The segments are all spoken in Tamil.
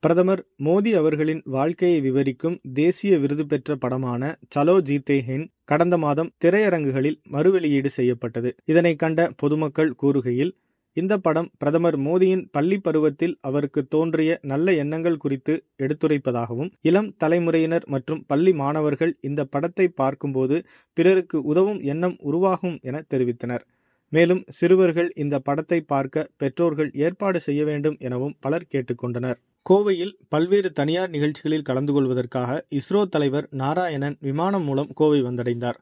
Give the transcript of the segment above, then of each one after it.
பிரதமர் மோடி அவர்களின் வாழ்க்கையை விவரிக்கும் தேசிய விருது பெற்ற படமான சலோ ஜீத்தே ஹிந்த் கடந்த மாதம் திரையரங்குகளில் மறுவெளியீடு செய்யப்பட்டது. இதனை கண்ட பொதுமக்கள் கூறுகையில், இந்த படம் பிரதமர் மோடியின் பள்ளி பருவத்தில் அவருக்கு தோன்றிய நல்ல எண்ணங்கள் குறித்து எடுத்துரைப்பதாகவும், இளம் தலைமுறையினர் மற்றும் பள்ளி மாணவர்கள் இந்த படத்தை பார்க்கும்போது பிறருக்கு உதவும் எண்ணம் உருவாகும் என தெரிவித்தனர். மேலும் சிறுவர்கள் இந்த படத்தை பார்க்க பெற்றோர்கள் ஏற்பாடு செய்ய வேண்டும் எனவும் பலர் கேட்டுக்கொண்டனர். கோவையில் பல்வேறு தனியார் நிகழ்ச்சிகளில் கலந்து கொள்வதற்காக இஸ்ரோ தலைவர் நாராயணன் விமானம் மூலம் கோவை வந்தடைந்தார்.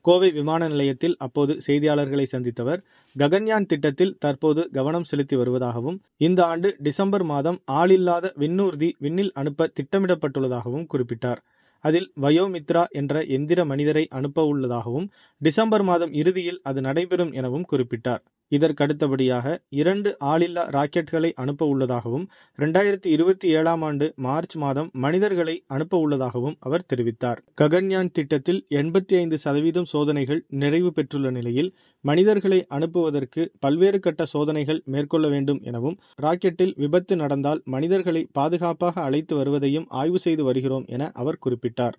கோவை விமான நிலையத்தில் அப்போது செய்தியாளர்களை சந்தித்தவர், ககன்யான் திட்டத்தில் தற்போது கவனம் செலுத்தி வருவதாகவும், இந்த ஆண்டு டிசம்பர் மாதம் ஆளில்லாத விண்ணூர்தி விண்ணில் அனுப்ப திட்டமிடப்பட்டுள்ளதாகவும் குறிப்பிட்டார். அதில் வயோமித்ரா என்ற எந்திர மனிதரை அனுப்ப உள்ளதாகவும், டிசம்பர் மாதம் இறுதியில் அது நடைபெறும் எனவும் குறிப்பிட்டார். இதற்கடுத்தபடியாக 2 ஆளில்லா ராக்கெட்களை அனுப்ப உள்ளதாகவும், 2027ஆம் ஆண்டு மார்ச் மாதம் மனிதர்களை அனுப்ப உள்ளதாகவும் அவர் தெரிவித்தார். ககன்யான் திட்டத்தில் 85% சோதனைகள் நிறைவு பெற்றுள்ள நிலையில், மனிதர்களை அனுப்புவதற்கு பல்வேறு கட்ட சோதனைகள் மேற்கொள்ள வேண்டும் எனவும், ராக்கெட்டில் விபத்து நடந்தால் மனிதர்களை பாதுகாப்பாக அழைத்து வருவதையும் ஆய்வு செய்து வருகிறோம் என அவர் குறிப்பிட்டார்.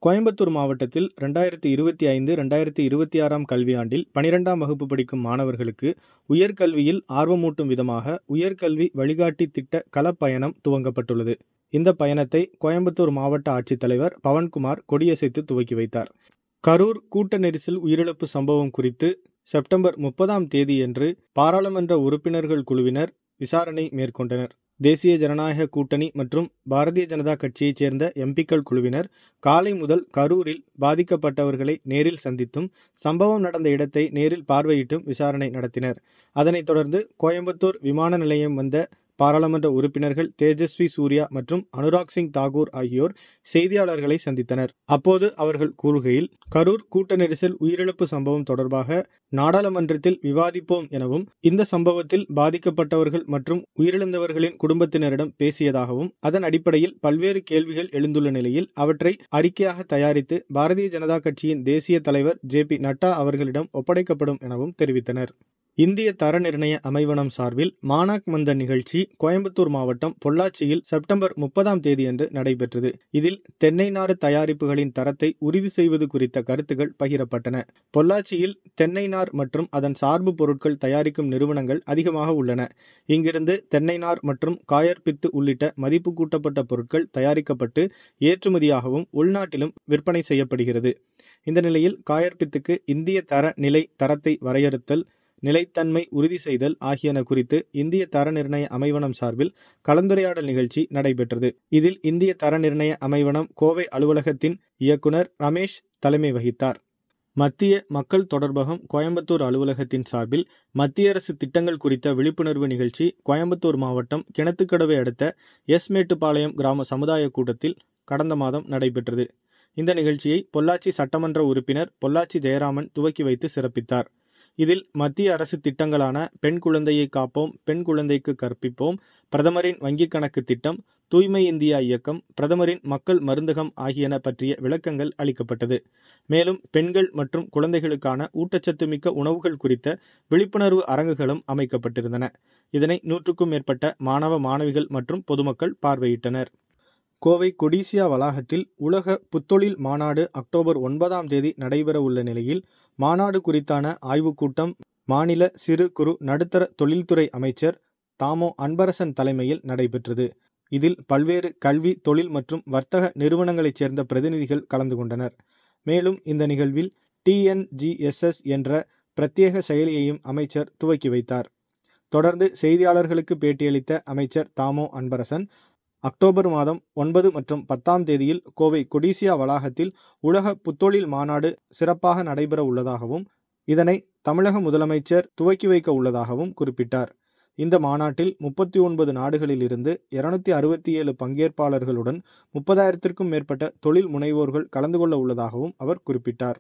கோயம்புத்தூர் மாவட்டத்தில் 2025-2026ஆம் கல்வியாண்டில் 12ஆம் வகுப்பு படிக்கும் மாணவர்களுக்கு உயர்கல்வியில் ஆர்வமூட்டும் விதமாக உயர்கல்வி வழிகாட்டி திட்ட களப்பயணம் துவங்கப்பட்டுள்ளது. இந்த பயணத்தை கோயம்புத்தூர் மாவட்ட ஆட்சித்தலைவர் பவன்குமார் கொடியசைத்து துவக்கி வைத்தார். கரூர் கூட்ட நெரிசல் உயிரிழப்பு சம்பவம் குறித்து செப்டம்பர் 30ஆம் தேதியன்று பாராளுமன்ற உறுப்பினர்கள் குழுவினர் விசாரணை மேற்கொண்டனர். தேசிய ஜனநாயக கூட்டணி மற்றும் பாரதிய ஜனதா கட்சியைச் சேர்ந்த எம்பிக்கள் குழுவினர் காலை முதல் கரூரில் பாதிக்கப்பட்டவர்களை நேரில் சந்தித்தும், சம்பவம் நடந்த இடத்தை நேரில் பார்வையிட்டும் விசாரணை நடத்தினர். அதனைத் தொடர்ந்து கோயம்புத்தூர் விமான நிலையம் வந்த பாராளுமன்ற உறுப்பினர்கள் தேஜஸ்வி சூர்யா மற்றும் அனுராக் சிங் தாக்கூர் ஆகியோர் செய்தியாளர்களை சந்தித்தனர். அப்போது அவர்கள் கூறுகையில், கரூர் கூட்ட நெரிசல் உயிரிழப்பு சம்பவம் தொடர்பாக நாடாளுமன்றத்தில் விவாதிப்போம் எனவும், இந்த சம்பவத்தில் பாதிக்கப்பட்டவர்கள் மற்றும் உயிரிழந்தவர்களின் குடும்பத்தினரிடம் பேசியதாகவும், அதன் அடிப்படையில் பல்வேறு கேள்விகள் எழுந்துள்ள நிலையில் அவற்றை அறிக்கையாக தயாரித்து பாரதிய ஜனதா கட்சியின் தேசிய தலைவர் JP நட்டா அவர்களிடம் ஒப்படைக்கப்படும் எனவும் தெரிவித்தனர். இந்திய தர நிர்ணய அமைவனம் சார்பில் மானாக் மந்த நிகழ்ச்சி கோயம்புத்தூர் மாவட்டம் பொள்ளாச்சியில் செப்டம்பர் 30ஆம் தேதியன்று நடைபெற்றது. இதில் தென்னை நார் தயாரிப்புகளின் தரத்தை உறுதி செய்வது குறித்த கருத்துக்கள் பகிரப்பட்டன. பொள்ளாச்சியில் தென்னை நார் மற்றும் அதன் சார்பு பொருட்கள் தயாரிக்கும் நிறுவனங்கள் அதிகமாக உள்ளன. இங்கிருந்து தென்னை நார் மற்றும் காயர்பித்து உள்ளிட்ட மதிப்பு கூட்டப்பட்ட பொருட்கள் தயாரிக்கப்பட்டு ஏற்றுமதியாகவும் உள்நாட்டிலும் விற்பனை செய்யப்படுகிறது. இந்த நிலையில் காயர்பித்துக்கு இந்திய தர நிலை தரத்தை வரையறுத்தல், நிலைத்தன்மை உறுதி செய்தல் ஆகியன குறித்து இந்திய தர நிர்ணய அமைவனம் சார்பில் கலந்துரையாடல் நிகழ்ச்சி நடைபெற்றது. இதில் இந்திய தர நிர்ணய அமைவனம் கோவை அலுவலகத்தின் இயக்குனர் ரமேஷ் தலைமை வகித்தார். மத்திய மக்கள் தொடர்பகம் கோயம்புத்தூர் அலுவலகத்தின் சார்பில் மத்திய அரசு திட்டங்கள் குறித்த விழிப்புணர்வு நிகழ்ச்சி கோயம்புத்தூர் மாவட்டம் கிணத்துக்கடவை அடுத்த மேட்டுப்பாளையம் கிராம சமுதாய கூட்டத்தில் கடந்த மாதம் நடைபெற்றது. இந்த நிகழ்ச்சியை பொள்ளாச்சி சட்டமன்ற உறுப்பினர் பொள்ளாச்சி ஜெயராமன் துவக்கி வைத்து சிறப்பித்தார். இதில் மத்திய அரசு திட்டங்களான பெண் குழந்தையை காப்போம், பெண் குழந்தைக்கு கற்பிப்போம், பிரதமரின் வங்கிக் கணக்கு திட்டம், தூய்மை இந்தியா இயக்கம், பிரதமரின் மக்கள் மருந்தகம் ஆகியன பற்றிய விளக்கங்கள் அளிக்கப்பட்டது. மேலும் பெண்கள் மற்றும் குழந்தைகளுக்கான ஊட்டச்சத்து மிக்க உணவுகள் குறித்த விழிப்புணர்வு அரங்குகளும் அமைக்கப்பட்டிருந்தன. இதனை 100க்கும் மேற்பட்ட மாணவ மாணவிகள் மற்றும் பொதுமக்கள் பார்வையிட்டனர். கோவை கொடிசியா வளாகத்தில் உலக புத்தொழில் மாநாடு அக்டோபர் 9ஆம் தேதி நடைபெற உள்ள நிலையில், மாநாடு குறித்தான ஆய்வுக் கூட்டம் மாநில சிறு குறு நடுத்தர தொழில்துறை அமைச்சர் தாமோ அன்பரசன் தலைமையில் நடைபெற்றது. இதில் பல்வேறு கல்வி, தொழில் மற்றும் வர்த்தக நிறுவனங்களைச் சேர்ந்த பிரதிநிதிகள் கலந்து கொண்டனர். மேலும் இந்த நிகழ்வில் TNGSS என்ற பிரத்யேக செயலியையும் அமைச்சர் துவக்கி வைத்தார். தொடர்ந்து செய்தியாளர்களுக்கு பேட்டியளித்த அமைச்சர் தாமோ அன்பரசன், அக்டோபர் மாதம் 9 மற்றும் 10ஆம் தேதியில் கோவை கொடிசியா வளாகத்தில் உலக புத்தொழில் மாநாடு சிறப்பாக நடைபெற உள்ளதாகவும், இதனை தமிழக முதலமைச்சர் துவக்கி வைக்க உள்ளதாகவும் குறிப்பிட்டார். இந்த மாநாட்டில் 39 நாடுகளில் இருந்து 267 பங்கேற்பாளர்களுடன் 30,000க்கும் மேற்பட்ட தொழில் முனைவோர்கள் கலந்து கொள்ள உள்ளதாகவும் அவர் குறிப்பிட்டார்.